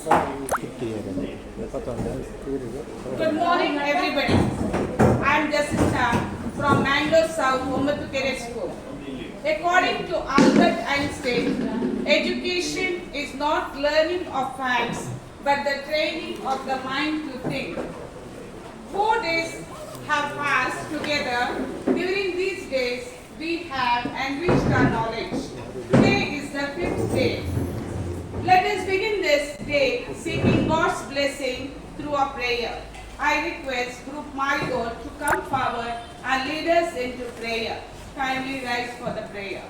Good morning, everybody. I am Jacinta from Mangalore South, Hombatukere School. According to Albert Einstein, education is not learning of facts, but the training of the mind to think. 4 days have passed together. During these days, we have enriched our knowledge. Today is the 5th day. Let us begin this day seeking God's blessing through a prayer. I request Group Marigold to come forward and lead us into prayer. Kindly rise for the prayer.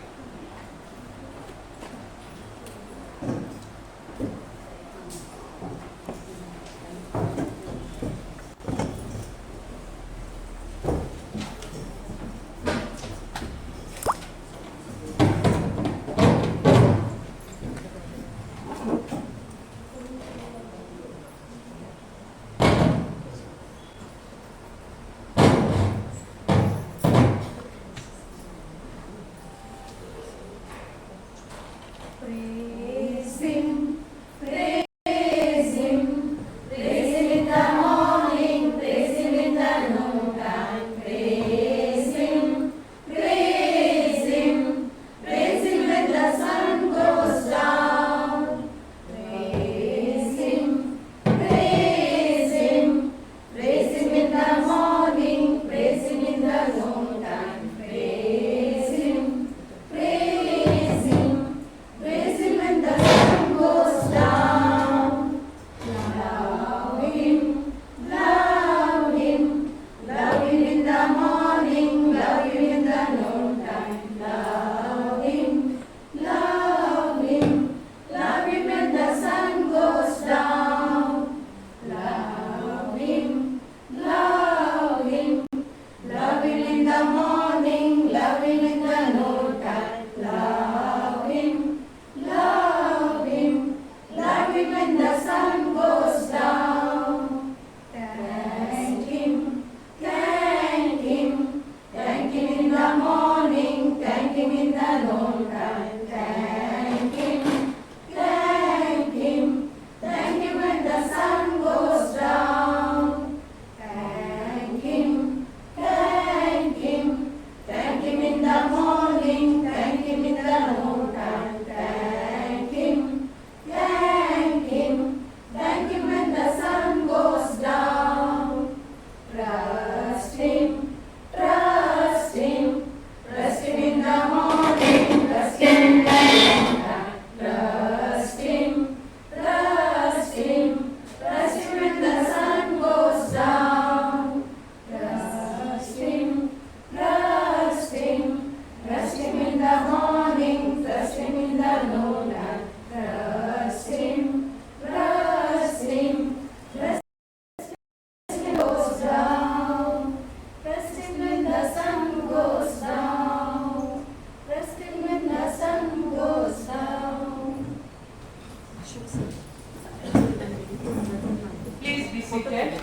Please be seated.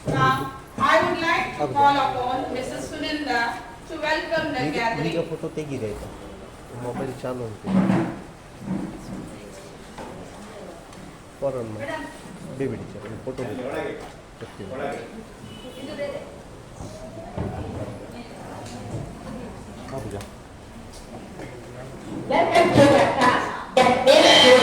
Now, I would like to call upon Mrs. Sunilda to welcome the gathering. Photo ते गिरायचा mobile चालू होते बेबीचा photo Welcome to the class that makes you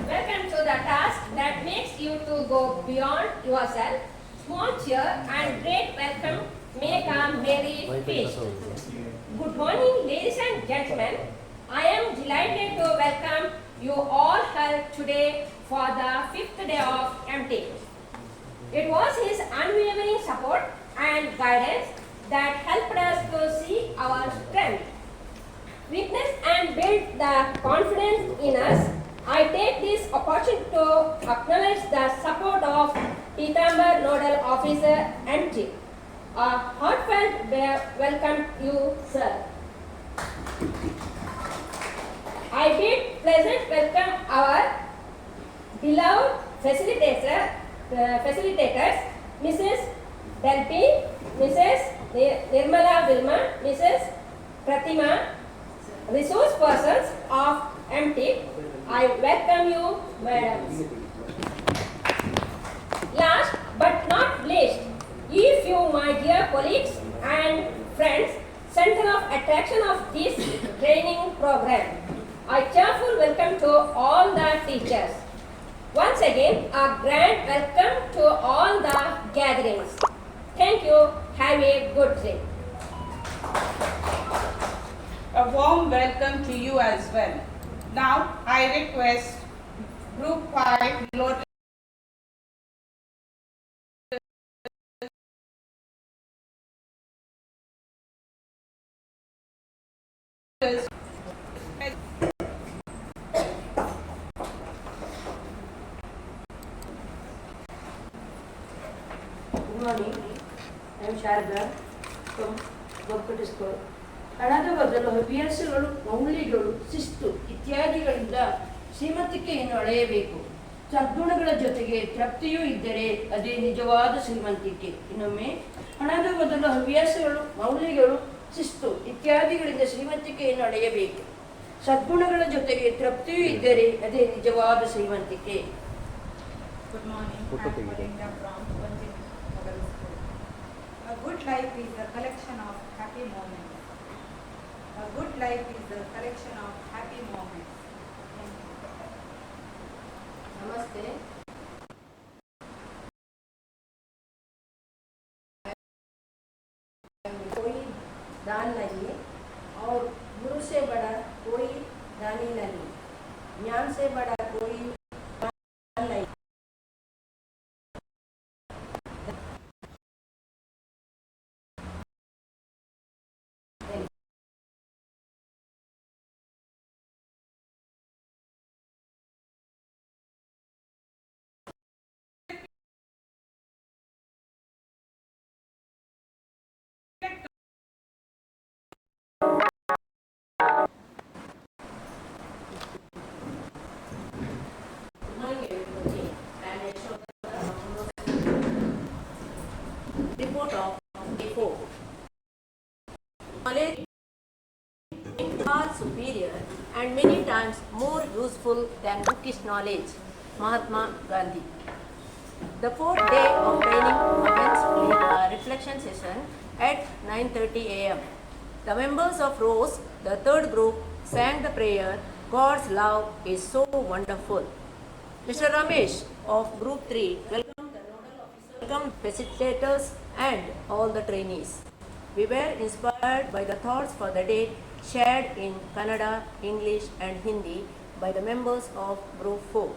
Welcome to the task that makes you to go beyond yourself. Small cheer and great welcome make a merry feast. Good morning, ladies and gentlemen. I am delighted to welcome you all here today for the 5th day of EMTIP. It was his unwavering support and guidance that helped us to see our strength, witness and build the confidence in us. I take this opportunity to acknowledge the support of Pitambar Nodal Officer MG. A heartfelt welcome you, sir. I bid pleasant welcome our beloved facilitators Mrs. Delpi, Mrs. Nirmala Vilma, Mrs. Pratima, resource persons of EMTIP. I welcome you, madams. Last but not least, if you, my dear colleagues and friends, center of attraction of this training program, I cheerful welcome to all the teachers. Once again, a grand welcome to all the gatherings. Thank you. Have a good day. A warm welcome to you as well. Now I request Group 5 Lotus Good morning. I am Sharda from Gorkut School. ಹಣದ ಬದಲು ಹವ್ಯಾಸಗಳು, ಮೌಲ್ಯಗಳು, ಶಿಸ್ತು ಇತ್ಯಾದಿಗಳಿಂದ ಶ್ರೀಮಂತಿಕೆಯನ್ನು ಅಳೆಯಬೇಕು. ಸದ್ಗುಣಗಳ ಜೊತೆಗೆ ತೃಪ್ತಿಯೂ ಇದ್ದರೆ ಅದೇ ನಿಜವಾದ ಶ್ರೀಮಂತಿಕೆ. ಇನ್ನೊಮ್ಮೆ, ಹಣದ ಬದಲು ಹವ್ಯಾಸಗಳು, ಮೌಲ್ಯಗಳು, ಶಿಸ್ತು ಇತ್ಯಾದಿಗಳಿಂದ ಶ್ರೀಮಂತಿಕೆಯನ್ನು ಅಳೆಯಬೇಕು. ಸದ್ಗುಣಗಳ ಜೊತೆಗೆ ತೃಪ್ತಿಯೂ ಇದ್ದರೆ ಅದೇ ನಿಜವಾದ ಶ್ರೀಮಂತಿಕೆ. Good morning. Photo I'm take it. Marinda from MANGALURU school. A good life is a collection of happy moments. A good life is a collection of happy moments. Thank you. नमस्ते. कोई दान नहीं और गुरु से बड़ा कोई दानी नहीं, ज्ञान से बड़ा कोई दान नहीं. Report of day 4. Knowledge is far superior and many times more useful than bookish knowledge. Mahatma Gandhi. The fourth day of training commenced with a reflection session at 9:30 a.m. The members of Rose, the third group, sang the prayer, God's love is so wonderful. Mr. Ramesh of Group 3 welcomed the nodal officer, welcomed facilitators and all the trainees. We were inspired by the thoughts for the day shared in Kannada, English and Hindi by the members of Group 4.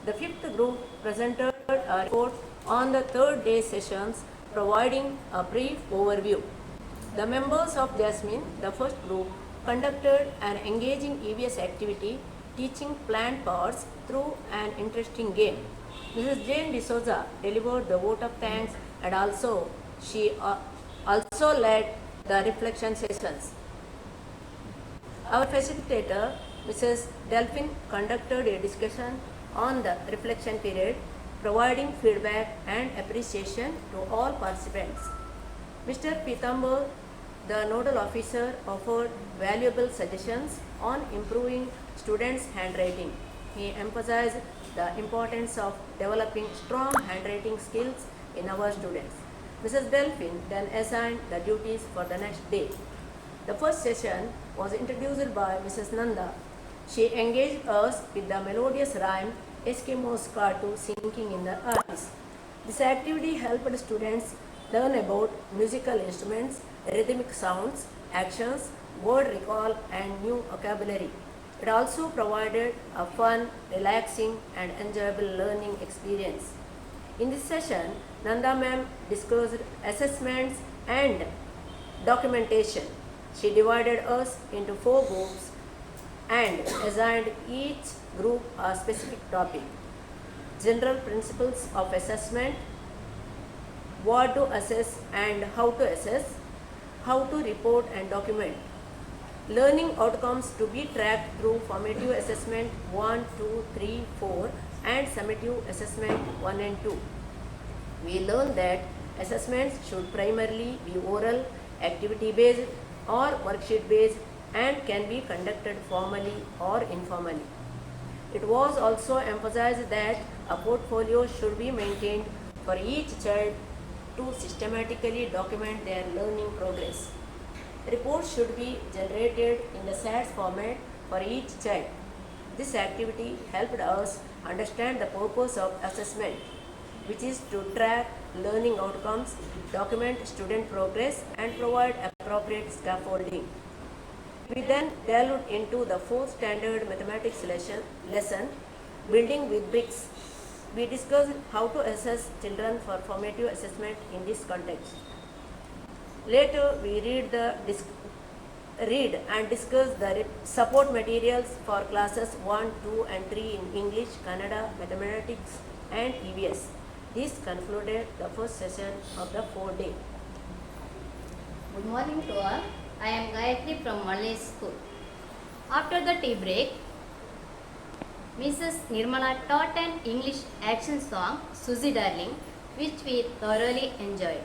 The fifth group presented a report on the third day sessions, providing a brief overview. The members of Jasmine, the first group, conducted an engaging EVS activity, teaching plant parts through an interesting game. Mrs. Jane D'Souza delivered the vote of thanks and she also led the reflection sessions. Our facilitator, Mrs. Delphine, conducted a discussion on the reflection period, providing feedback and appreciation to all participants. Mr. Pitambar, the nodal officer, offered valuable suggestions on improving students' handwriting. He emphasized the importance of developing strong handwriting skills in our students. Mrs. Delphine then assigned the duties for the next day. The first session was introduced by Mrs. Nanda. She engaged us with the melodious rhyme Eskimo's Katu sinking in the ice. This activity helped students learn about musical instruments, rhythmic sounds, actions, word recall and new vocabulary. It also provided a fun, relaxing and enjoyable learning experience. In this session, Nanda ma'am discussed assessments and documentation. She divided us into 4 groups and assigned each group a specific topic. General principles of assessment, what to assess and how to assess, how to report and document. Learning outcomes to be tracked through formative assessment 1, 2, 3, 4 and summative assessment 1 and 2. We learned that assessments should primarily be oral, activity based or worksheet based and can be conducted formally or informally. It was also emphasized that a portfolio should be maintained for each child to systematically document their learning progress. Reports should be generated in the SATS format for each child. This activity helped us understand the purpose of assessment, which is to track learning outcomes, document student progress, and provide appropriate scaffolding. We then delved into the fourth standard mathematics lesson, Building with Bricks. We discussed how to assess children for formative assessment in this context. Later, we read and discuss the support materials for classes 1, 2 and 3 in English, Kannada, Mathematics and EVS. This concluded the first session of the 4-day. Good morning to all. I am Gayatri from Malay School. After the tea break, Mrs. Nirmala taught an English action song, Susie Darling, which we thoroughly enjoyed.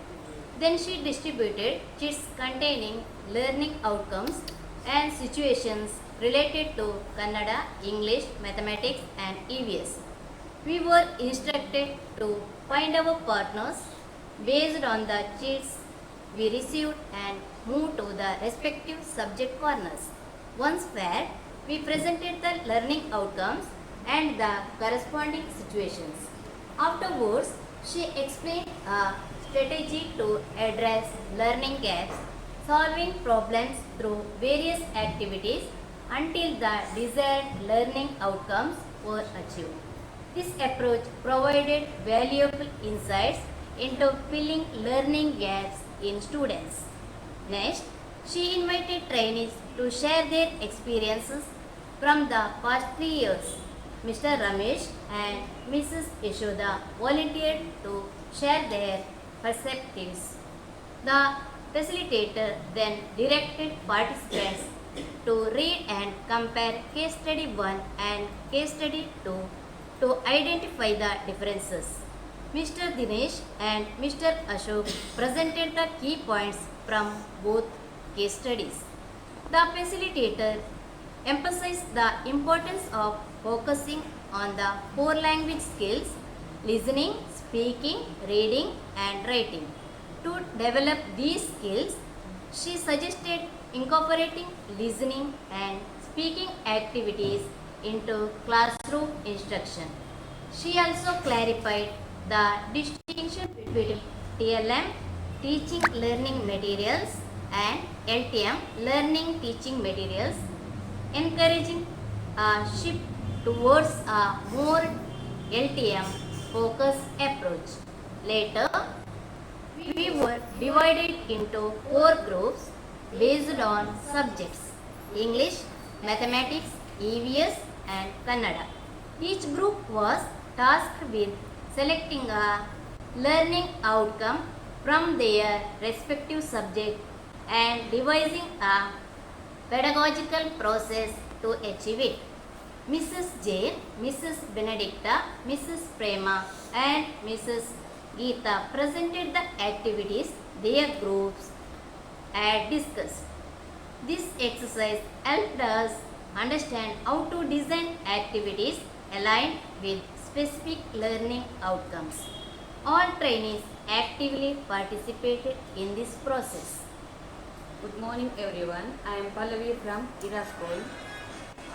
Then she distributed sheets containing learning outcomes and situations related to Kannada, English, Mathematics and EVS. We were instructed to find our partners based on the sheets we received and move to the respective subject corners. Once paired, we presented the learning outcomes and the corresponding situations. Afterwards, she explained a strategy to address learning gaps, solving problems through various activities until the desired learning outcomes were achieved. This approach provided valuable insights into filling learning gaps in students. Next, she invited trainees to share their experiences from the past 3 years. Mr. Ramesh and Mrs. Yashoda volunteered to share their perspectives. The facilitator then directed participants to read and compare case study 1 and case study 2 to identify the differences. Mr. Dinesh and Mr. Ashok presented the key points from both case studies. The facilitator emphasized the importance of focusing on the 4 language skills: listening, speaking, reading and writing. To develop these skills, she suggested incorporating listening and speaking activities into classroom instruction. She also clarified the distinction between TLM, teaching learning materials, and LTM, learning teaching materials, encouraging a shift towards a more LTM focused approach. Later, we were divided into 4 groups based on subjects: English, Mathematics, EVS and Kannada. Each group was tasked with selecting a learning outcome from their respective subject and devising a pedagogical process to achieve it. Mrs. Jane, Mrs. Benedicta, Mrs. Prema and Mrs. Geeta presented the activities their groups had discussed. This exercise helped us understand how to design activities aligned with specific learning outcomes. All trainees actively participated in this process. Good morning everyone. I am Pallavi from Ira School.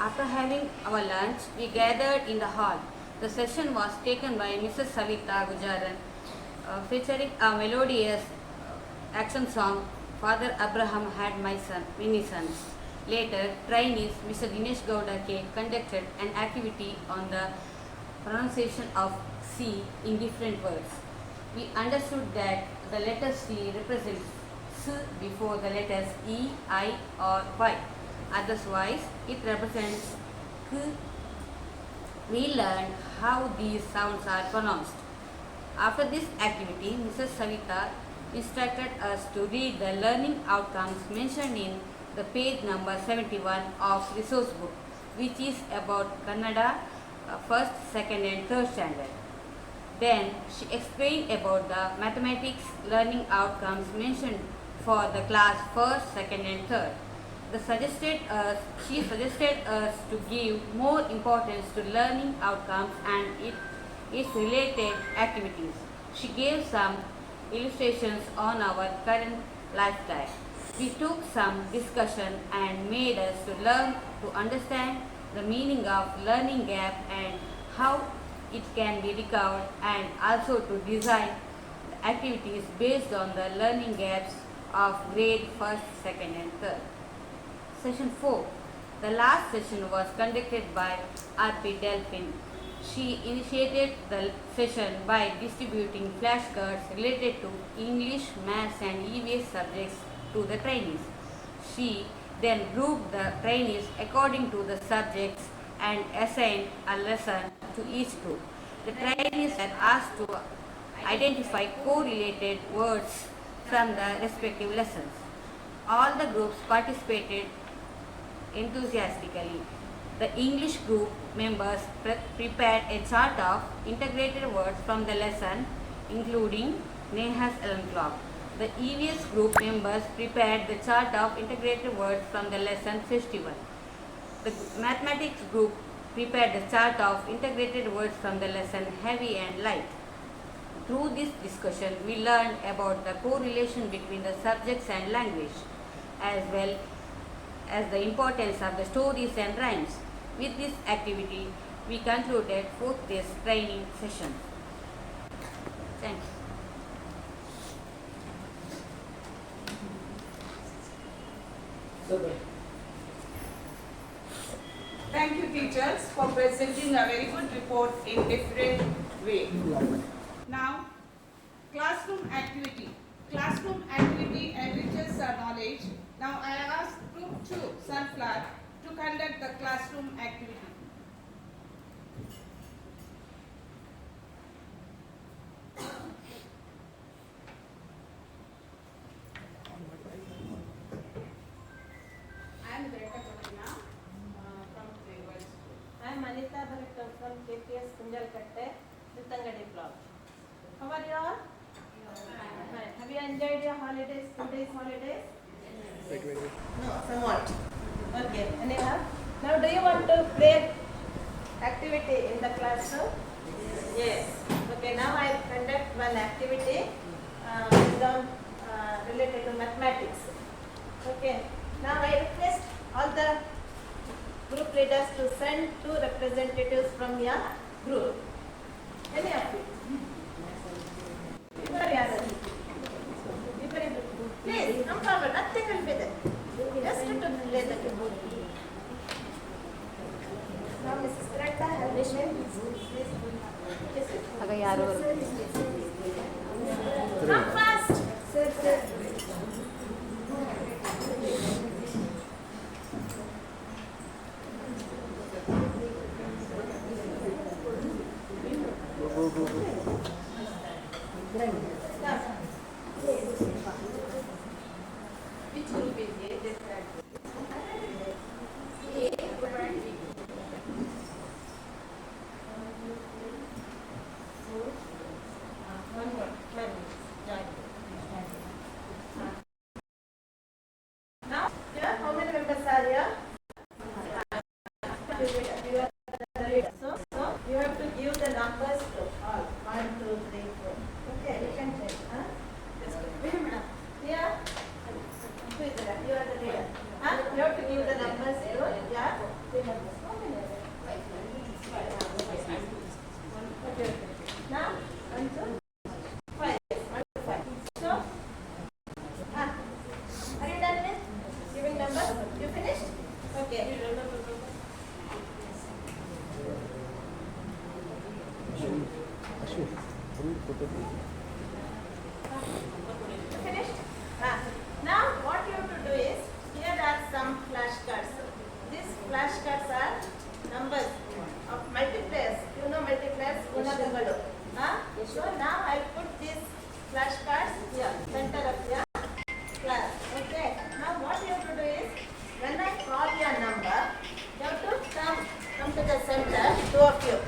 After having our lunch, we gathered in the hall. The session was taken by Mrs. Savita Gujaran, featuring a melodious action song, Father Abraham had many sons. Later, trainees Mr. Dinesh Gowda K conducted an activity on the pronunciation of C in different words. We understood that the letter C represents S before the letters E, I or Y. Otherwise, it represents K. We learned how these sounds are pronounced. After this activity, Mrs. Savita instructed us to read the learning outcomes mentioned in the page number 71 of resource book, which is about Kannada first, second and third standard. Then she explained about the mathematics learning outcomes mentioned for the class first, second and third. She suggested us to give more importance to learning outcomes and its related activities. She gave some illustrations on our current lifestyle. We took some discussion and made us to learn to understand the meaning of learning gap and how it can be recovered, and also to design the activities based on the learning gaps of grade 1st, 2nd and 3rd. Session 4. The last session was conducted by R.P. Delphin. She initiated the session by distributing flashcards related to English, Maths and EVS subjects to the trainees. She then grouped the trainees according to the subjects and assigned a lesson to each group. The trainees were asked to identify correlated words from the respective lessons. All the groups participated enthusiastically. The English group members prepared a chart of integrated words from the lesson, including Neha's alarm clock. The EVS group members prepared the chart of integrated words from the lesson festival. The mathematics group prepared the chart of integrated words from the lesson heavy and light. Through this discussion, we learned about the correlation between the subjects and language, as well as the importance of the stories and rhymes. With this activity, we concluded 4th day's training session. Thanks. Thank you, teachers, for presenting a very good report in different way. Now, classroom activity. Classroom activity enriches our knowledge. Now, I ask Group 2, Sunflower, to conduct the classroom activity. I am Greta Kotina from Tribal School. I am Anita Bharattam from KPS Kunjalkatte, Sitangadi block. How are you all? Fine. Have you enjoyed your holidays, 2 days holidays? No, somewhat. Okay. Anyhow, now do you want to play activity in the classroom? Yes. Okay, now I conduct one activity based on related to mathematics. Okay. Now I request all the group leaders to send 2 representatives from your group. Any of you? Please come forward. Nothing will be there. Just to play the game. Now Mrs. Greta, help me. Come fast. Sir. Which group is here? Just that. One more. Now, here, how many members are here? So you have to give the numbers to all. 1, 2, 3, 4. Okay, you can check. Let's go. Wait a minute. Here. Who is that? You are the leader. You have to give the numbers to yeah. The numbers. Okay. Now, 1, 2, 5. 1 to 5. So, are you done with giving numbers? You finished? Okay. Finished? Now what you have to do is, here are some flashcards. These flashcards are numbers of multipliers. You know multipliers? Mangalu. So now I put these flashcards here, center of your class. Okay. Now what you have to do is, when I call your number, you have to come to the center, 2 of you.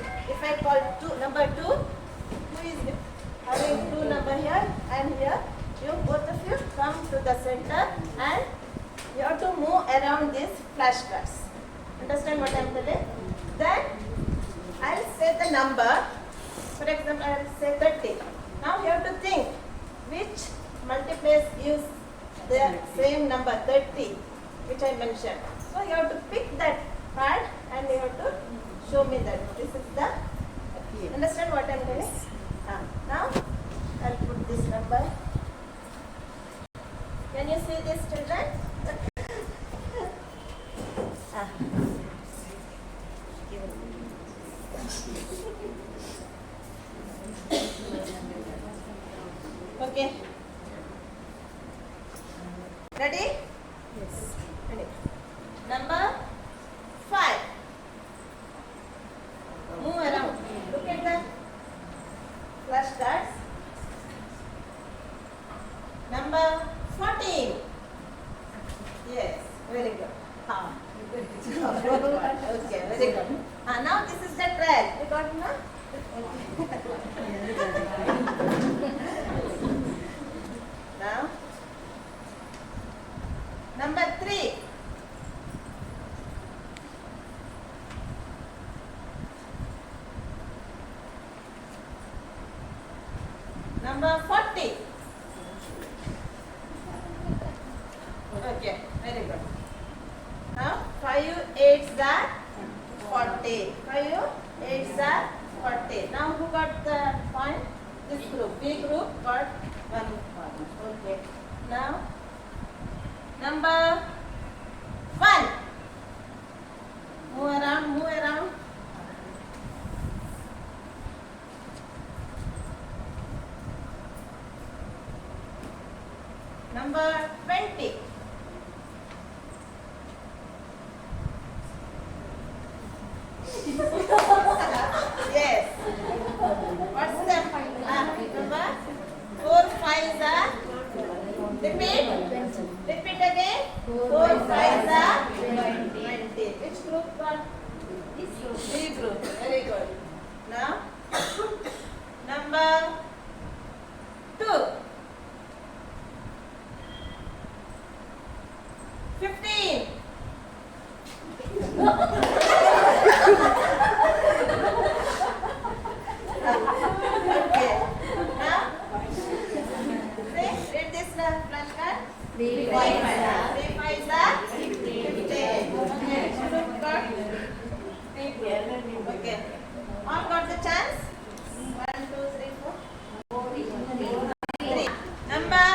having two number here and here. You both of you come to the center and you have to move around these flashcards. Understand what I am telling? Then I will say the number. For example, I will say 30. Now you have to think which multipliers gives the same number 30 which I mentioned. So you have to pick that card and you have to show me that this is the. Understand what I am telling? Now I will put this number. Can you see this, children? Okay. Ready? Yes. Ready. Number 5. Move around. Look at the flashcards. Number 14. Yes, very good. Okay, very good. Now this is the track. You got it now? Now, number 3. Number 40. Okay, very good. Now 5 8s are 40. 5 8s are 40. Now who got the point? This group. B group got 1 point. Okay. Now number 1. Move around, move around. Number 20. Yes. What's the number? 4 5s are. Repeat. Repeat again. 4 5s are 20. Which group got? B group. Very good. Now, number 2. 15. Okay. Now, see, read this flashcard. 3 5s are 15. Okay. All got the chance? 1 2 3 4. 3. Number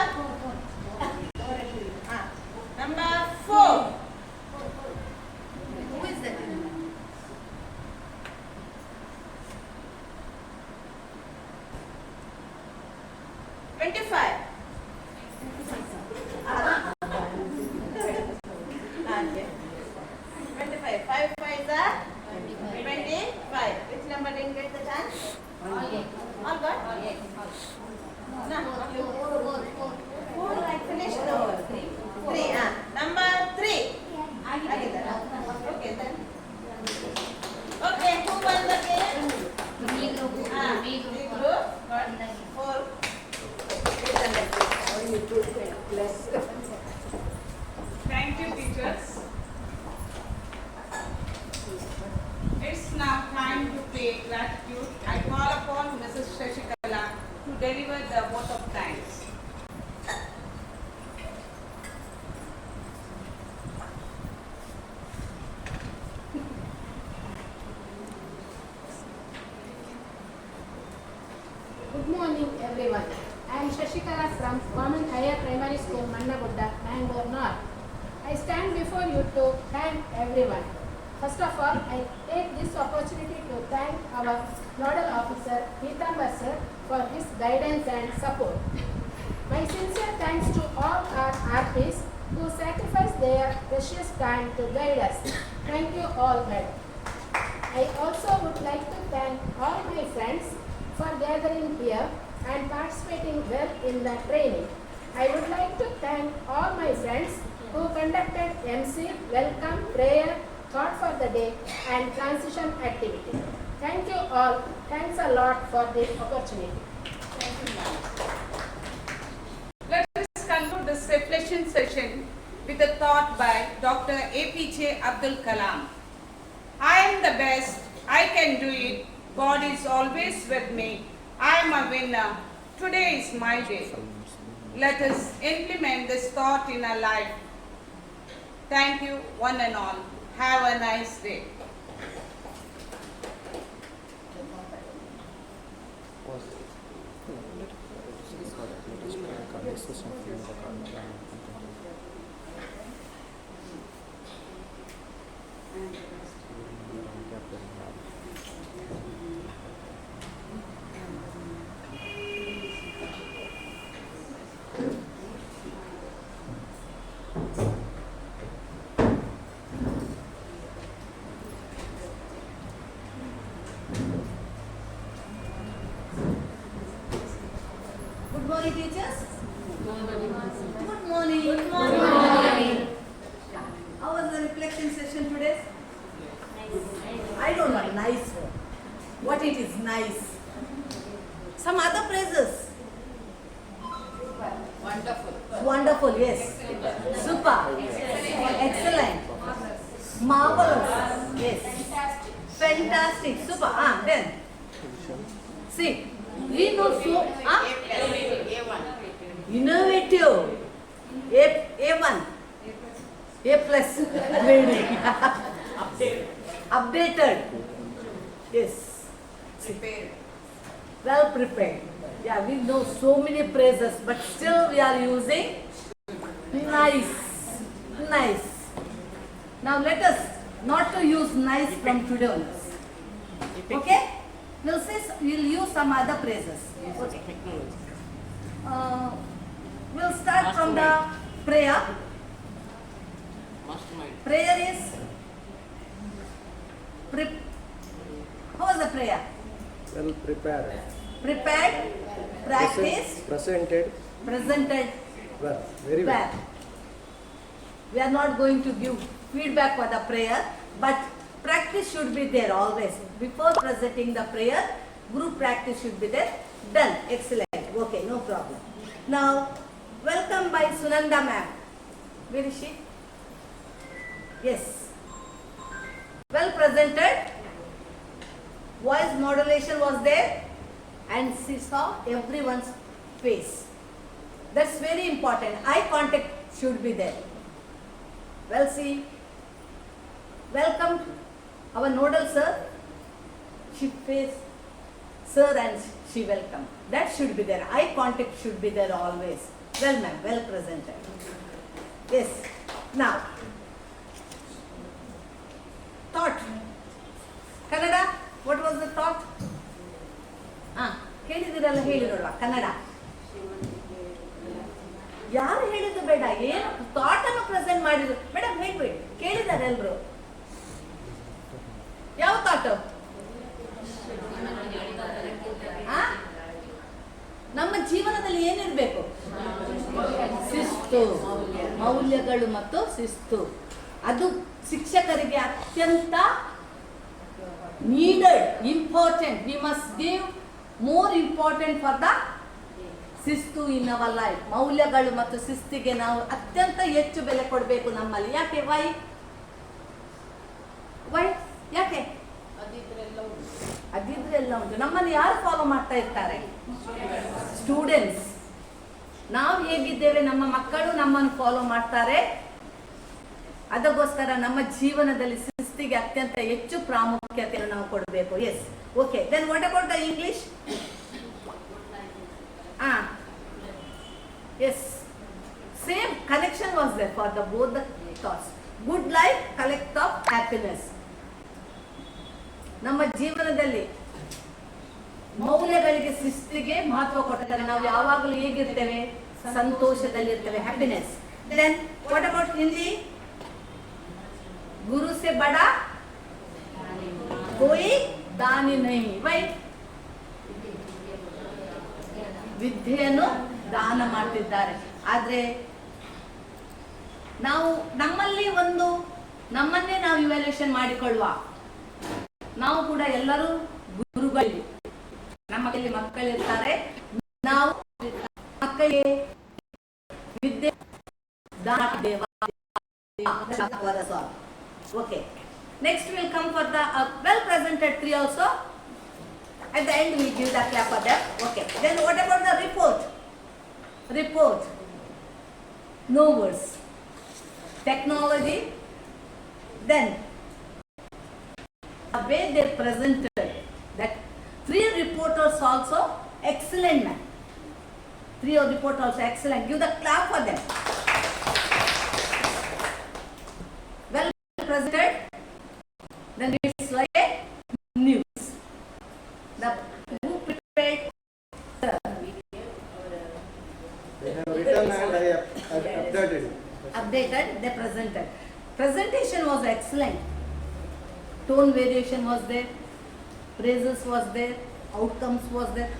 4. Who is that? 25. Okay. 25. 5 5s are 25. Which number didn't get the chance? All got? No. 4 I finished. No. 3. Number 3. Okay then. Okay, who won the game? B group. B group got 4. Thank you, teachers. It's now time to pay gratitude. I call upon Mrs. Shashikala to deliver the vote of thanks. Good morning, everyone. I am Shashikala from Common Higher Primary School, Mannagudda, Mangalore North. I stand before you to thank everyone. First of all, I take this opportunity to thank our Nodal Officer, Pitambar sir, for his guidance and support. My sincere thanks to all our RPs who sacrifice their precious time to guide us. Thank you all, madam. I also would like to thank all my friends for gathering here and participating well in the training. I would like to thank all my friends who conducted MC, welcome, prayer, thought for the day and transition activity. Thank you all. Thanks a lot for this opportunity. Thank you. session with a thought by Dr. APJ Abdul Kalam. I am the best, I can do it, God is always with me, I am a winner, today is my day. Let us implement this thought in our life. Thank you one and all. Have a nice day. Good morning, teachers. Good morning. Good morning. How was the reflection session today? I don't know. Nice. What it is nice? Some other phrases. Wonderful. Yes. Super. Excellent. Marvelous. Yes. Fantastic. Super. Then. See. We know so. Innovative. A1. A plus. Updated. Yes. Prepared. Well prepared. Yeah, we know so many phrases, but still we are using nice. Nice. Now let us not to use nice from today onwards. Okay? We'll use some other phrases. Okay. We'll start from the prayer. Prayer is how was the prayer? Well prepared. Prepared, practice, Presented. Well. Very well. We are not going to give feedback for the prayer, but practice should be there always. Before presenting the prayer, group practice should be there. Done. Excellent. Okay, no problem. Now, welcome by Sunanda ma'am. Where is she? Yes. Well presented. Voice modulation was there. And she saw everyone's face. That's very important. Eye contact should be there. Well, see. Welcome our nodal sir. She faced sir and she welcome. That should be there. Eye contact should be there always. Well, ma'am, well presented. Yes. Now, thought. Kannada, what was the thought? ಹೇಳಿದಿರಲ್ಲ ಹೇಳಿರೋಲ್ಲ Kannada ಯಾರು ಹೇಳಿದ್ದು ಬೇಡ ಏನು thought ಅನ್ನು present ಮಾಡಿದ್ರು madam ಹೇಳ್ಬೇಡಿ ಕೇಳಿದ್ದಾರೆ ಎಲ್ರು ಯಾವ ಥಾಟ್ ನಮ್ಮ ಜೀವನದಲ್ಲಿ ಏನಿರಬೇಕು ಶಿಸ್ತು ಮೌಲ್ಯಗಳು ಮತ್ತು ಶಿಸ್ತು ಅದು ಶಿಕ್ಷಕರಿಗೆ ಅತ್ಯಂತ needed important we must give more important for the ಶಿಸ್ತು ಇನ್ ಅವರ್ ಲೈಫ್ ಮೌಲ್ಯಗಳು ಮತ್ತು ಶಿಸ್ತಿಗೆ ನಾವು ಅತ್ಯಂತ ಹೆಚ್ಚು ಬೆಲೆ ಕೊಡಬೇಕು ನಮ್ಮಲ್ಲಿ ಯಾಕೆ ವೈ ಯಾಕೆ ಅದಿದ್ರೆ ಎಲ್ಲ ಉಂಟು ನಮ್ಮಲ್ಲಿ ಯಾರು ಫಾಲೋ ಮಾಡ್ತಾ ಇರ್ತಾರೆ ಸ್ಟೂಡೆಂಟ್ಸ್ ನಾವು ಹೇಗಿದ್ದೇವೆ ನಮ್ಮ ಮಕ್ಕಳು ನಮ್ಮನ್ನು ಫಾಲೋ ಮಾಡ್ತಾರೆ ಅದಕ್ಕೋಸ್ಕರ ನಮ್ಮ ಜೀವನದಲ್ಲಿ ಶಿಸ್ತಿಗೆ ಅತ್ಯಂತ ಹೆಚ್ಚು ಪ್ರಾಮುಖ್ಯತೆಯನ್ನು ನಾವು ಕೊಡಬೇಕು yes okay then what about the English yes same connection was there for the both the thoughts good life collect of happiness ನಮ್ಮ ಜೀವನದಲ್ಲಿ ಮೌಲ್ಯಗಳಿಗೆ ಶಿಸ್ತಿಗೆ ಮಹತ್ವ ಕೊಡ್ತಾರೆ ನಾವು ಯಾವಾಗಲೂ ಹೇಗಿರ್ತೇವೆ ಸಂತೋಷದಲ್ಲಿರ್ತೇವೆ happiness then what about Hindi गुरु से बड़ा कोई दानी नहीं वೈ ವಿದ್ಯೆಯನ್ನು ದಾನ ಮಾಡ್ತಿದ್ದಾರೆ ಆದ್ರೆ ನಾವು ನಮ್ಮಲ್ಲಿ ಒಂದು ನಮ್ಮನ್ನೇ ನಾವು ಇವ್ಯಾಲ್ಯೂಯೇಷನ್ ಮಾಡಿಕೊಳ್ಳುವ ನಾವು ಕೂಡ ಎಲ್ಲರೂ ಗುರುಗಳು ನಮ್ಮಲ್ಲಿ ಮಕ್ಕಳಿರ್ತಾರೆ ನಾವು ಮಕ್ಕಳಿಗೆ ವಿದ್ಯೆ for us all. Okay. Next we will come for the well presented 3 also. At the end we give the clap for them. Okay. Then what about the report? Report. No words. Technology. Then the way they presented that 3 reporters also excellent man. 3 reporters also excellent. Give the clap for them. Well presented. Then it's like a news. The who prepared. They have written and I have updated. Updated, they presented. Presentation was excellent. Tone variation was there, praises was there, outcomes was there.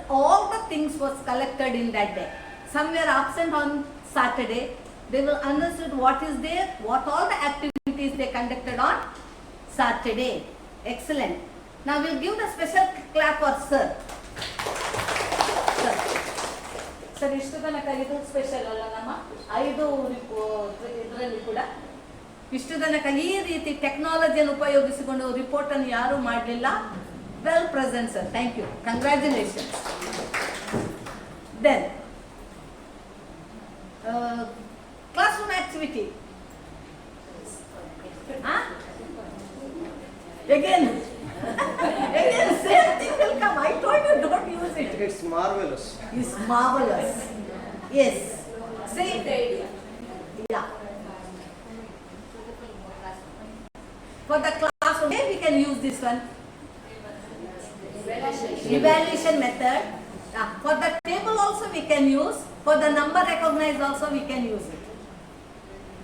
All the things was collected in that day. Some were absent on Saturday. They will understood what is there, what all the activities they conducted on Saturday. Excellent. Now we'll give the special clap for sir. Sir, ಇಷ್ಟು ತನಕ ಇದು special ಅಲ್ಲ ನಮ್ಮ 5 ಇದರಲ್ಲಿ ಕೂಡ ಇಷ್ಟು ತನಕ ಈ ರೀತಿ ಟೆಕ್ನಾಲಜಿಯನ್ನು ಉಪಯೋಗಿಸಿಕೊಂಡು ರಿಪೋರ್ಟ್ ಅನ್ನು ಯಾರು ಮಾಡಲಿಲ್ಲ. Well present sir, thank you, congratulation. Then classroom activity. Again, same thing will come. I told you don't use it. It's marvelous. It's marvelous. Yes. Same idea. Yeah. For the classroom, we can use this one. Evaluation method. For the table also we can use. For the number recognized also we can use it.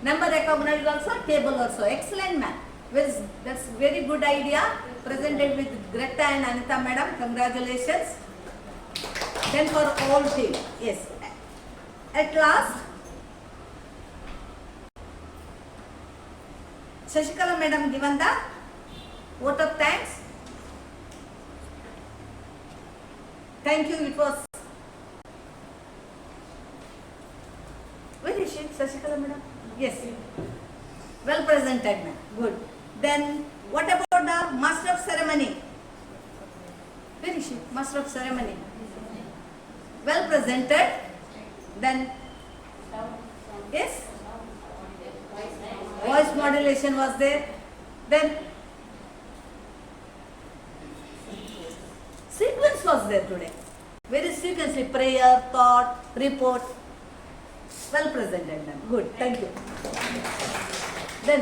Number recognized also, table also. Excellent man. That's very good idea. Presented with Greta and Anita madam. Congratulations. Then for all team. Yes. At last, Shashikala madam given the vote of thanks. Thank you. It was. Where is she? Shashikala madam? Yes. Well presented ma'am. Good. Then what about the master of ceremony? Where is she? Master of ceremony. Well presented. Then yes. Voice modulation was there. Then sequence was there today. Very sequentially prayer, thought, report. Well presented ma'am. Good. Thank you. Then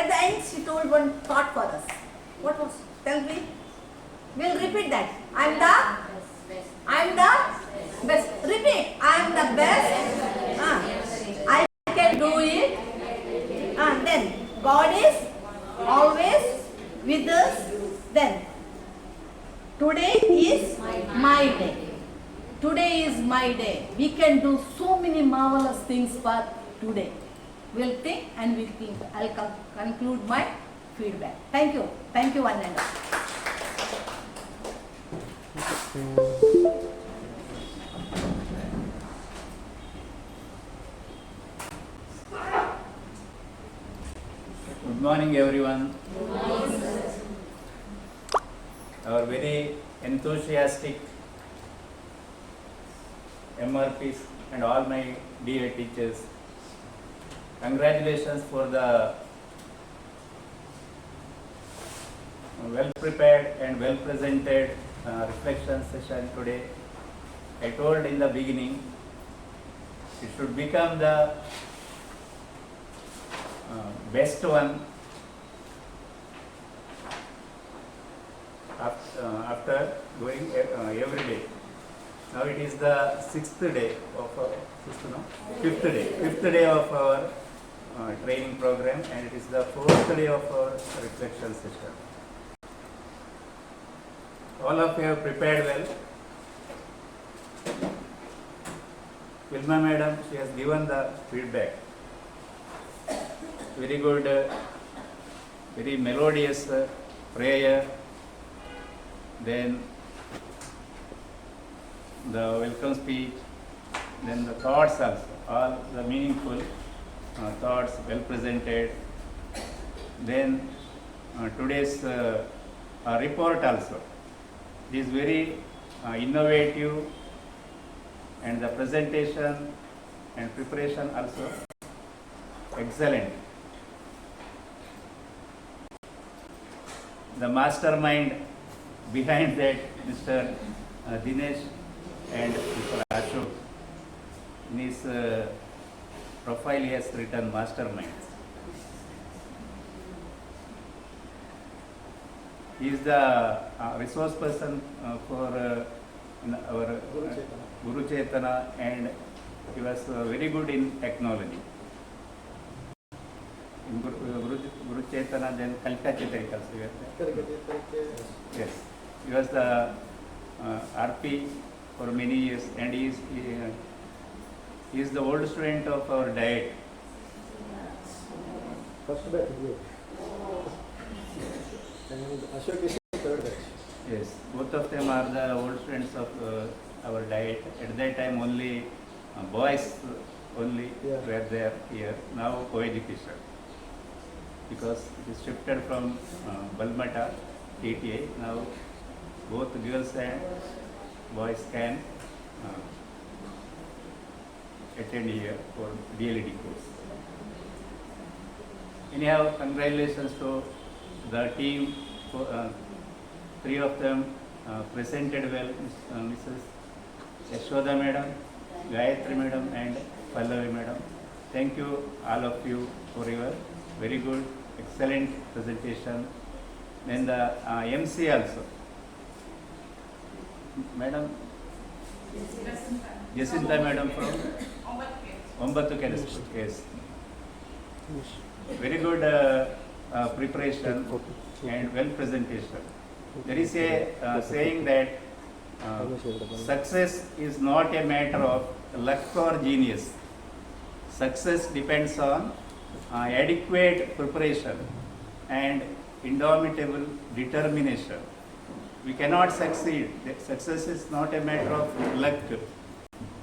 at the end she told one thought for us. What was? Tell me. We'll repeat that. I'm the best. Repeat. I'm the best. I can do it. Then God is always with us. Then today is my day. Today is my day. We can do so many marvelous things for today. We'll think and we'll think. I'll conclude my feedback. Thank you. Thank you one and all. Good morning everyone. Our very enthusiastic MRPs and all my DA teachers, congratulations for the well prepared and well presented reflection session today. I told in the beginning it should become the best one after going every day. Now it is the fifth day of our training program, and it is the 4th day of our reflection session. All of you have prepared well. Vilma madam, she has given the feedback. Very good, very melodious prayer. Then the welcome speech, then the thoughts also, all the meaningful thoughts well presented. Then today's report also, it is very innovative, and the presentation and preparation also excellent. The mastermind behind that, Mr. Dinesh and Mr. Ashok, in his profile he has written mastermind. He is the resource person for our Guru Chaitana, and he was very good in technology. In Guru Chaitana, then Kalka Chaitanya also. Yes, he was the RP for many years, and he is the old student of our diet. First batch you. And Ashok is third batch. Yes, both of them are the old students of our diet. At that time only boys only were there here. Now co-education, because it is shifted from Balmata TTA. Now both girls and boys can attend here for DLED course. Anyhow, congratulations to the team. Three of them presented well, Mrs. Yashoda Madam, Gayatri Madam and Pallavi Madam. Thank you all of you for your very good, excellent presentation. Then the MC also. Madam, Jacinta Madam from Ombattu Keres. Yes. Very good preparation and well presentation. There is a saying that success is not a matter of luck or genius. Success depends on adequate preparation and indomitable determination. We cannot succeed. Success is not a matter of luck.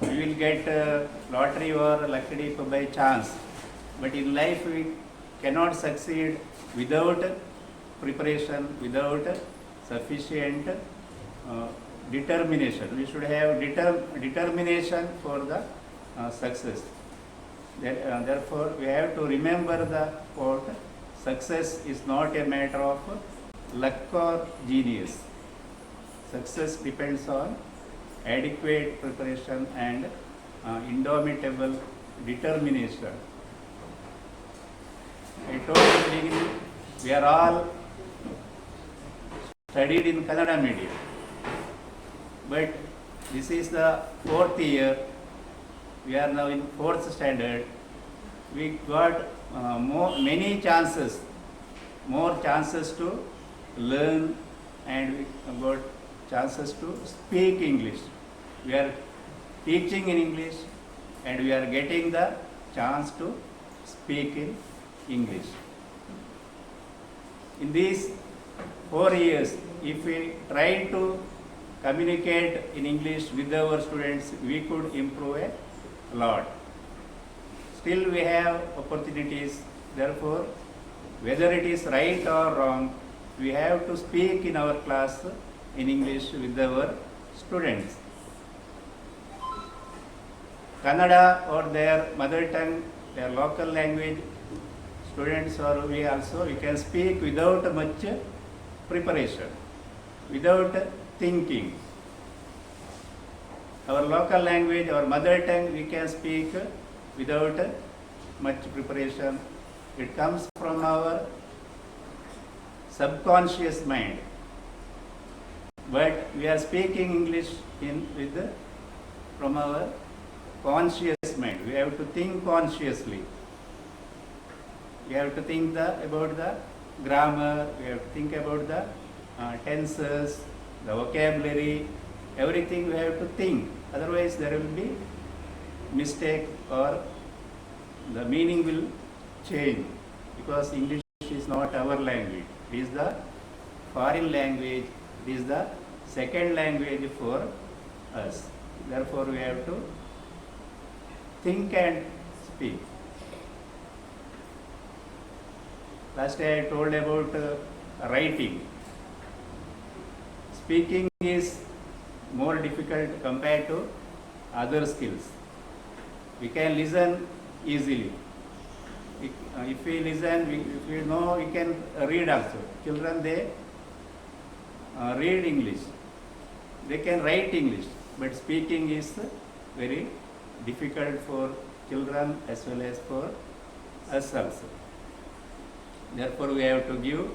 We will get lottery or lucky dip by chance. But in life we cannot succeed without preparation, without sufficient determination. We should have determination for the success. Therefore, we have to remember the quote, success is not a matter of luck or genius. Success depends on adequate preparation and indomitable determination. I told in the beginning, we are all studied in Kannada medium, but this is the 4th year. We are now in 4th standard. We got many chances, more chances to learn, and we got chances to speak English. We are teaching in English, and we are getting the chance to speak in English. In these 4 years, if we try to communicate in English with our students, we could improve a lot. Still we have opportunities. Therefore, whether it is right or wrong, we have to speak in our class in English with our students. Kannada or their mother tongue, their local language, students or we also, we can speak without much preparation, without thinking. Our local language, our mother tongue, we can speak without much preparation. It comes from our subconscious mind. But we are speaking English from our conscious mind. We have to think consciously. We have to think about the grammar, we have to think about the tenses, the vocabulary, everything we have to think. Otherwise there will be mistake or the meaning will change, because English is not our language. It is the foreign language. It is the second language for us. Therefore we have to think and speak. Last day I told about writing. Speaking is more difficult compared to other skills. We can listen easily. If we listen, if we know, we can read also. Children, they read English. They can write English, but speaking is very difficult for children as well as for us also. Therefore, we have to give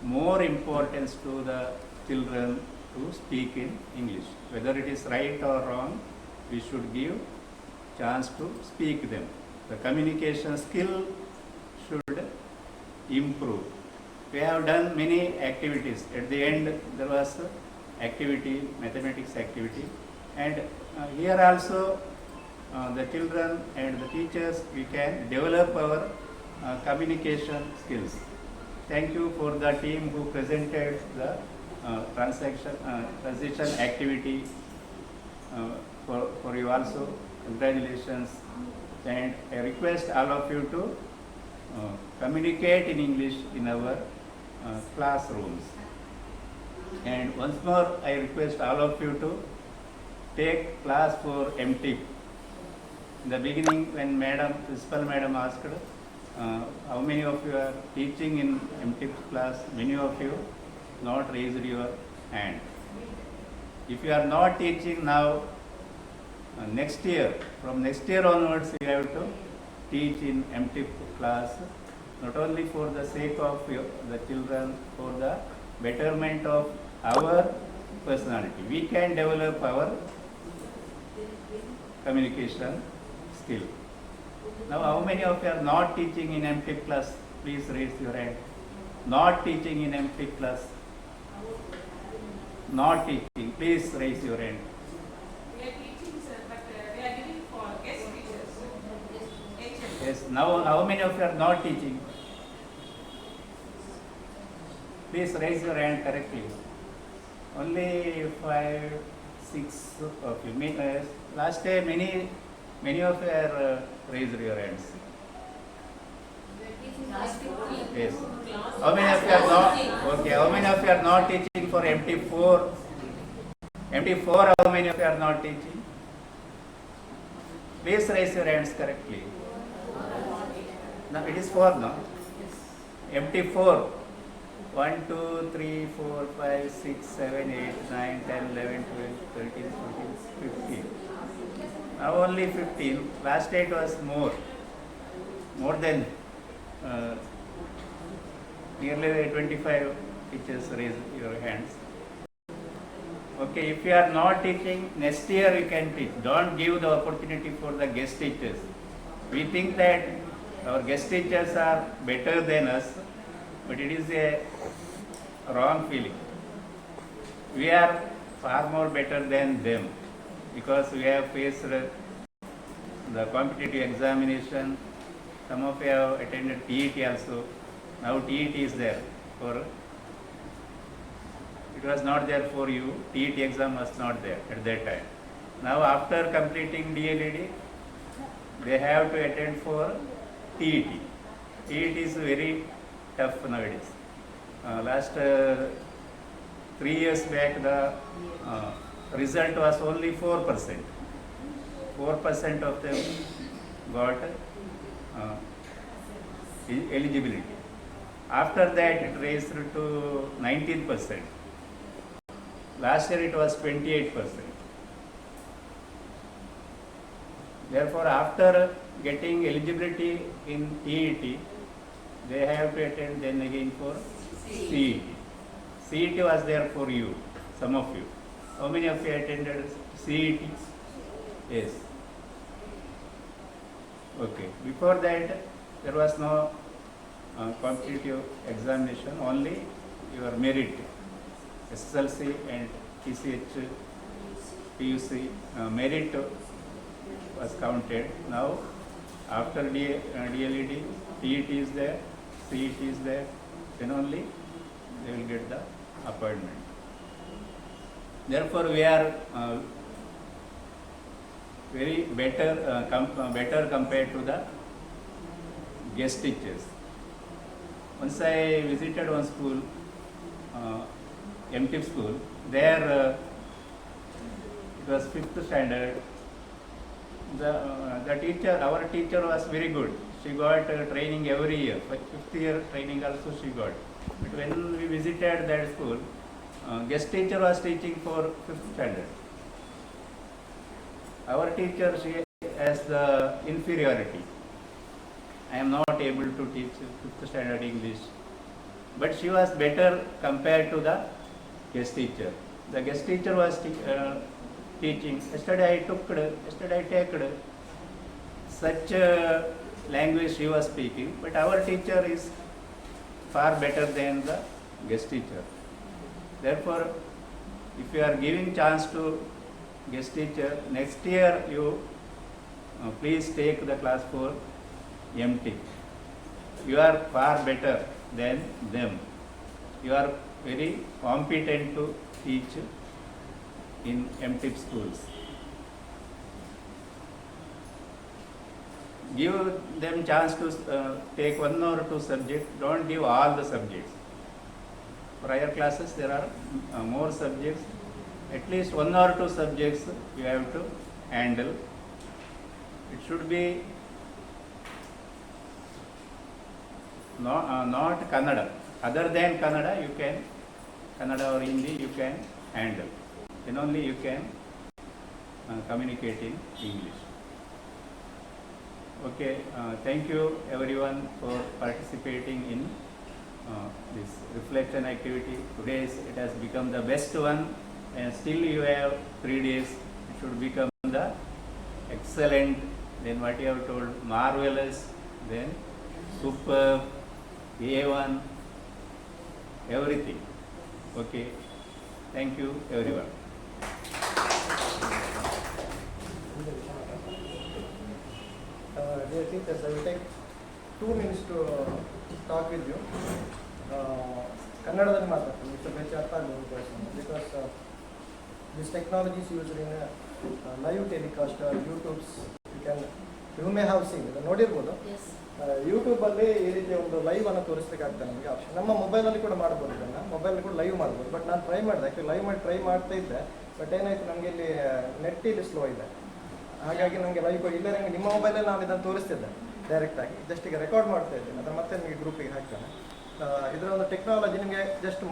more importance to the children to speak in English. Whether it is right or wrong, we should give chance to speak them. The communication skill should improve. We have done many activities. At the end, there was activity, mathematics activity, and here also the children and the teachers, we can develop our communication skills. Thank you for the team who presented the transition activity for you also. Congratulations, and I request all of you to communicate in English in our classrooms. And once more, I request all of you to take class for EMTIP. In the beginning, when Principal Madam asked, how many of you are teaching in EMTIP class, many of you not raised your hand. If you are not teaching now, next year, from next year onwards, you have to teach in EMTIP class, not only for the sake of the children, for the betterment of our personality. We can develop our communication skill. Now, how many of you are not teaching in EMTIP class? Please raise your hand. Not teaching in EMTIP class. Not teaching. Please raise your hand. We are teaching, sir, but we are giving for guest teachers. Yes. Now, how many of you are not teaching? Please raise your hand correctly. Only 5, 6 of you. Last day, many of you are raised your hands. Yes. How many of you are not? Okay. How many of you are not teaching for MT4? MT4. How many of you are not teaching? Please raise your hands correctly. No, it is 4, no? MT4. 1, 2, 3, 4, 5, 6, 7, 8, 9, 10, 11, 12, 13, 14, 15. Now only 15. Last day it was more than nearly 25 teachers raise your hands. Okay, if you are not teaching, next year you can teach. Don't give the opportunity for the guest teachers. We think that our guest teachers are better than us, but it is a wrong feeling. We are far more better than them because we have faced the competitive examination. Some of you have attended TET also. Now TET is there. It was not there for you. TET exam was not there at that time. Now after completing DLED, they have to attend for TET. TET is very tough nowadays. Last 3 years back, the result was only 4%. 4% of them got eligibility. After that, it raised to 19%. Last year, it was 28%. Therefore, after getting eligibility in TET, they have to attend then again for CET. CET was there for you, some of you. How many of you attended CET? Yes. Okay. Before that, there was no competitive examination, only your merit. SSLC and TCH, PUC merit was counted. Now, after DLED, TET is there, CET is there, then only they will get the appointment. Therefore, we are very better compared to the guest teachers. Once I visited one school, EMTIP school. There it was 5th standard. The teacher, our teacher was very good. She got training every year. 5th year training also she got. But when we visited that school, guest teacher was teaching for 5th standard. Our teacher, she has the inferiority. I am not able to teach 5th standard English. But she was better compared to the guest teacher. The guest teacher was teaching. Yesterday I took such language she was speaking. But our teacher is far better than the guest teacher. Therefore, if you are giving chance to guest teacher, next year you please take the class for EMTIP. You are far better than them. You are very competent to teach in EMTIP schools. Give them chance to take 1 or 2 subjects. Don't give all the subjects. For higher classes there are more subjects. At least 1 or 2 subjects you have to handle. It should be not Kannada. Other than Kannada, you can, Kannada or Hindi, you can handle. Then only you can communicate in English. Okay, thank you everyone for participating in this reflection activity. Today it has become the best one, and still you have 3 days. It should become the excellent, then what you have told, marvelous, then superb, A1, everything. Okay, thank you everyone. Dear teachers, I will take 2 minutes to talk with you. Kannadadalli ಮಾತಾಡ್ತೀನಿ, ಸ್ವಲ್ಪ ಹೆಚ್ಚು ಅರ್ಥ ಆಗಬಹುದು because this technology is used in live telecast, YouTube's. You may have seen, ನೋಡಿರ್ಬೋದು. YouTube ಅಲ್ಲಿ ಈ ರೀತಿ ಒಂದು ಲೈವ್ ಅನ್ನು ತೋರಿಸ್ಲಿಕ್ಕಾಗ್ತದೆ ನಮಗೆ ಆಪ್ಷನ್. ನಮ್ಮ ಮೊಬೈಲಲ್ಲಿ ಕೂಡ ಮಾಡ್ಬೋದು, ಇದನ್ನು ಮೊಬೈಲಲ್ಲಿ ಕೂಡ ಲೈವ್ ಮಾಡ್ಬೋದು. ಬಟ್ ನಾನು ಟ್ರೈ ಮಾಡಿದೆ, ಆ್ಯಕ್ಚುಲಿ ಲೈವ್ ಮಾಡಿ ಟ್ರೈ ಮಾಡ್ತಾ ಇದ್ದೆ. ಬಟ್ ಏನಾಯ್ತು, ನಮಗೆ ಇಲ್ಲಿ ನೆಟ್ ಇಲ್ಲಿ ಸ್ಲೋ ಇದೆ, ಹಾಗಾಗಿ ನಮಗೆ ಲೈವ್ ಇಲ್ಲ. ನನಗೆ ನಿಮ್ಮ ಮೊಬೈಲಲ್ಲಿ ನಾನು ಇದನ್ನು ತೋರಿಸ್ತಿದ್ದೆ ಡೈರೆಕ್ಟಾಗಿ, ಜಸ್ಟ್ ಈಗ ರೆಕಾರ್ಡ್ ಮಾಡ್ತಾ ಇದ್ದೀನಿ. ಅದನ್ನು ಮತ್ತೆ ನಿಮಗೆ ಗ್ರೂಪಿಗೆ ಹಾಕ್ತೇನೆ. ಇದರ ಒಂದು ಟೆಕ್ನಾಲಜಿ ನಿಮಗೆ ಜಸ್ಟ್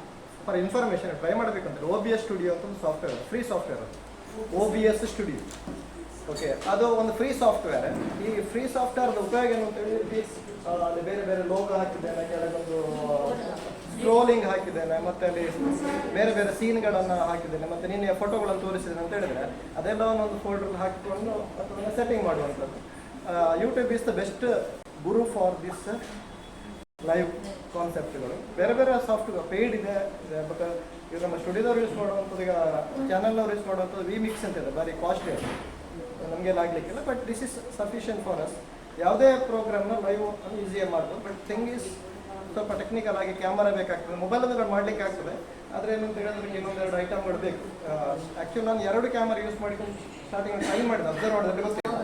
ಫಾರ್ ಇನ್ಫಾರ್ಮೇಷನ್ ಟ್ರೈ ಮಾಡಬೇಕಂದ್ರೆ OBS ಸ್ಟುಡಿಯೋ ಅಂತ ಒಂದು ಸಾಫ್ಟ್ವೇರ್, ಫ್ರೀ ಸಾಫ್ಟ್ವೇರ್ ಅದು, OBS ಸ್ಟುಡಿಯೋ. ಓಕೆ, ಅದು ಒಂದು ಫ್ರೀ ಸಾಫ್ಟ್ವೇರ್. ಈ ಫ್ರೀ ಸಾಫ್ಟ್ವೇರ್ದ ಉಪಯೋಗ ಏನು ಅಂತ ಹೇಳಿ, ಅಲ್ಲಿ ಬೇರೆ ಬೇರೆ ಲೋಗೋ ಹಾಕಿದ್ದೇನೆ, ಕೆಳಗೊಂದು ಸ್ಕ್ರೋಲಿಂಗ್ ಹಾಕಿದ್ದೇನೆ, ಮತ್ತು ಅಲ್ಲಿ ಬೇರೆ ಬೇರೆ ಸೀನ್ಗಳನ್ನು ಹಾಕಿದ್ದೇನೆ, ಮತ್ತು ನಿನ್ನೆ ಫೋಟೋಗಳನ್ನು ತೋರಿಸಿದ್ದೇನೆ ಅಂತ ಹೇಳಿದರೆ ಅದೆಲ್ಲ ಒಂದೊಂದು ಫೋಲ್ಡರ್ ಹಾಕಿಕೊಂಡು ಅದನ್ನು ಸೆಟ್ಟಿಂಗ್ ಮಾಡುವಂಥದ್ದು. YouTube is the best guru for this live ಕಾನ್ಸೆಪ್ಟ್ಗಳು. ಬೇರೆ ಬೇರೆ ಸಾಫ್ಟ್ವೇರ್ ಪೇಯ್ಡ್ ಇದೆ, ಬಟ್ ಈಗ ನಮ್ಮ ಸ್ಟುಡಿಯೋದವ್ರು ಯೂಸ್ ಮಾಡುವಂಥದ್ದು, ಈಗ ಚಾನಲ್ನವ್ರು ಯೂಸ್ ಮಾಡುವಂಥದ್ದು ವಿಮಿಕ್ಸ್ ಅಂತ ಇದೆ, ಭಾರಿ ಕಾಸ್ಟ್ಲಿ ಅದು, ನಮಗೆಲ್ಲ ಆಗಲಿಕ್ಕಿಲ್ಲ. But this is sufficient for us. ಯಾವುದೇ ಪ್ರೋಗ್ರಾಮ್ನ ಲೈವ್ ಈಸಿಯಾಗಿ ಮಾಡ್ಬೋದು. ಬಟ್ ಥಿಂಗ್ ಈಸ್ ಸ್ವಲ್ಪ ಟೆಕ್ನಿಕಲ್ ಆಗಿ ಕ್ಯಾಮರಾ ಬೇಕಾಗ್ತದೆ, ಮೊಬೈಲಲ್ಲಿ ಮಾಡಲಿಕ್ಕೆ ಆಗ್ತದೆ. ಆದರೆ ಏನಂತ ಹೇಳಿದ್ರೆ ಇನ್ನೊಂದೆರಡು ಐಟಮ್ಗಳು ಬೇಕು. ಆ್ಯಕ್ಚುಲಿ ನಾನು 2 ಕ್ಯಾಮರಾ ಯೂಸ್ ಮಾಡಿಕೊಂಡು ಸ್ಟಾರ್ಟಿಂಗ್ ಟ್ರೈ ಮಾಡಿದೆ, ಅಬ್ಸರ್ವ್ ಮಾಡಿದ್ರೆ ಗೊತ್ತಿಲ್ಲ.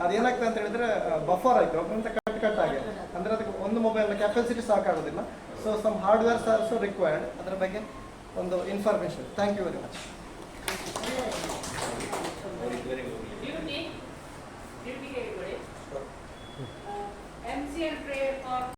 ಅದೇನಾಗ್ತದೆ ಅಂತ ಹೇಳಿದ್ರೆ ಬಫರ್ ಆಯಿತು ಅಂತ ಕಟ್ ಆಗಿ, ಅಂದರೆ ಅದಕ್ಕೆ ಒಂದು ಮೊಬೈಲ್ನ ಕೆಪಾಸಿಟಿ ಸಾಕಾಗೋದಿಲ್ಲ. So some hardwares are so required. ಅದರ ಬಗ್ಗೆ ಒಂದು information. Thank you very much. MC and prayer for